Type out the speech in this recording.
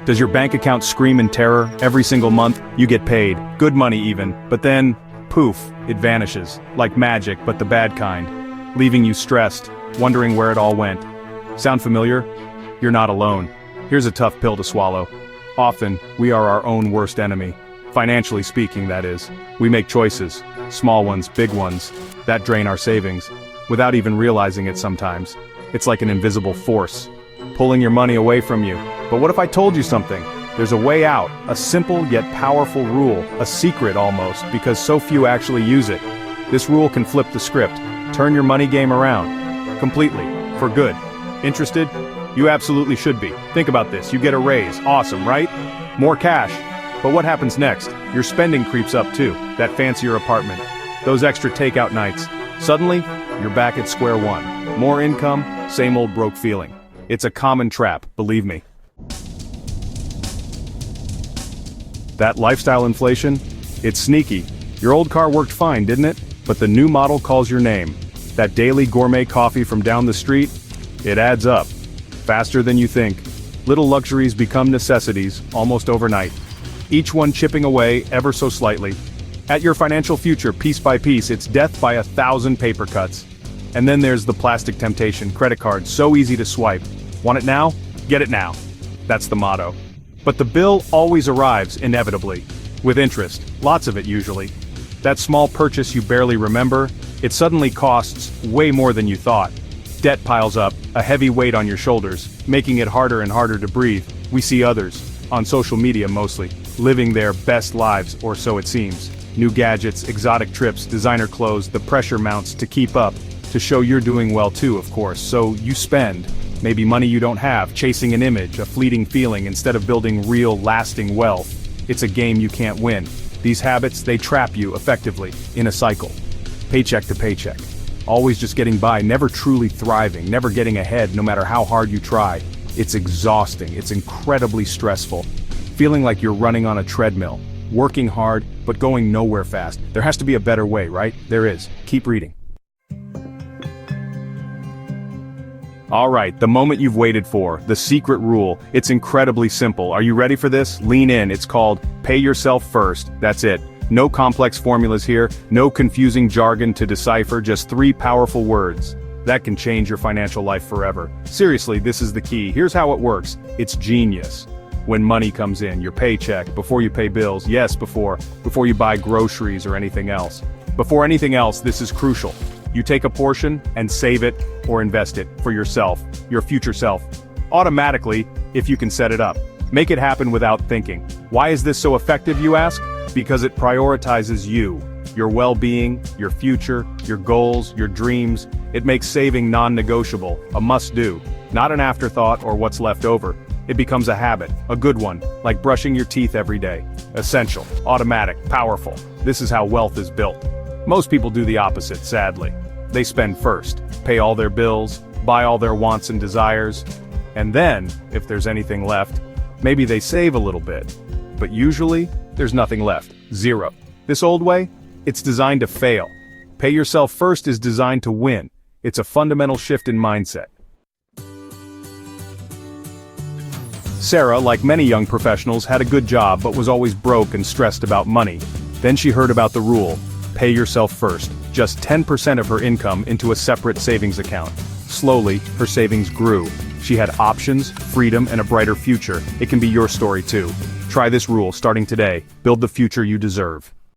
Does your bank account scream in terror every single month? You get paid, good money even, but then, poof, it vanishes, like magic but the bad kind, leaving you stressed, wondering where it all went. Sound familiar? You're not alone. Here's a tough pill to swallow. Often, we are our own worst enemy. Financially speaking, that is. We make choices, small ones, big ones, that drain our savings, without even realizing it sometimes. It's like an invisible force, pulling your money away from you. But what if I told you something? There's a way out, a simple yet powerful rule, a secret almost, because so few actually use it. This rule can flip the script, turn your money game around, completely, for good. Interested? You absolutely should be. Think about this, you get a raise, awesome, right? More cash. But what happens next? Your spending creeps up too, that fancier apartment, those extra takeout nights. Suddenly, you're back at square one. More income, same old broke feeling. It's a common trap, believe me. That lifestyle inflation? It's sneaky. Your old car worked fine, didn't it? But the new model calls your name. That daily gourmet coffee from down the street? It adds up. Faster than you think. Little luxuries become necessities, almost overnight. Each one chipping away ever so slightly. At your financial future, piece by piece, it's death by 1,000 paper cuts. And then there's the plastic temptation, credit card, so easy to swipe. Want it now? Get it now. That's the motto. But the bill always arrives, inevitably. With interest, lots of it usually. That small purchase you barely remember, it suddenly costs way more than you thought. Debt piles up, a heavy weight on your shoulders, making it harder and harder to breathe. We see others, on social media mostly, living their best lives, or so it seems. New gadgets, exotic trips, designer clothes, the pressure mounts to keep up, to show you're doing well too, of course, so you spend. Maybe money you don't have, chasing an image, a fleeting feeling, instead of building real, lasting wealth. It's a game you can't win. These habits, they trap you, effectively, in a cycle. Paycheck to paycheck. Always just getting by, never truly thriving, never getting ahead no matter how hard you try. It's exhausting, it's incredibly stressful. Feeling like you're running on a treadmill, working hard, but going nowhere fast. There has to be a better way, right? There is. Keep reading. Alright, the moment you've waited for, the secret rule. It's incredibly simple. Are you ready for this? Lean in. It's called pay yourself first. That's it. No complex formulas here, no confusing jargon to decipher, just 3 powerful words. That can change your financial life forever. Seriously, this is the key. Here's how it works. It's genius. When money comes in, your paycheck, before you pay bills, yes, before you buy groceries or anything else. Before anything else, this is crucial. You take a portion and save it or invest it for yourself, your future self. Automatically, if you can set it up. Make it happen without thinking. Why is this so effective, you ask? Because it prioritizes you, your well-being, your future, your goals, your dreams. It makes saving non-negotiable, a must-do, not an afterthought or what's left over. It becomes a habit, a good one, like brushing your teeth every day. Essential, automatic, powerful. This is how wealth is built. Most people do the opposite, sadly. They spend first, pay all their bills, buy all their wants and desires, and then, if there's anything left, maybe they save a little bit. But usually, there's nothing left. Zero. This old way? It's designed to fail. Pay yourself first is designed to win. It's a fundamental shift in mindset. Sarah, like many young professionals, had a good job but was always broke and stressed about money. Then she heard about the rule. Pay yourself first. Just 10% of her income into a separate savings account. Slowly, her savings grew. She had options, freedom, and a brighter future. It can be your story too. Try this rule starting today. Build the future you deserve.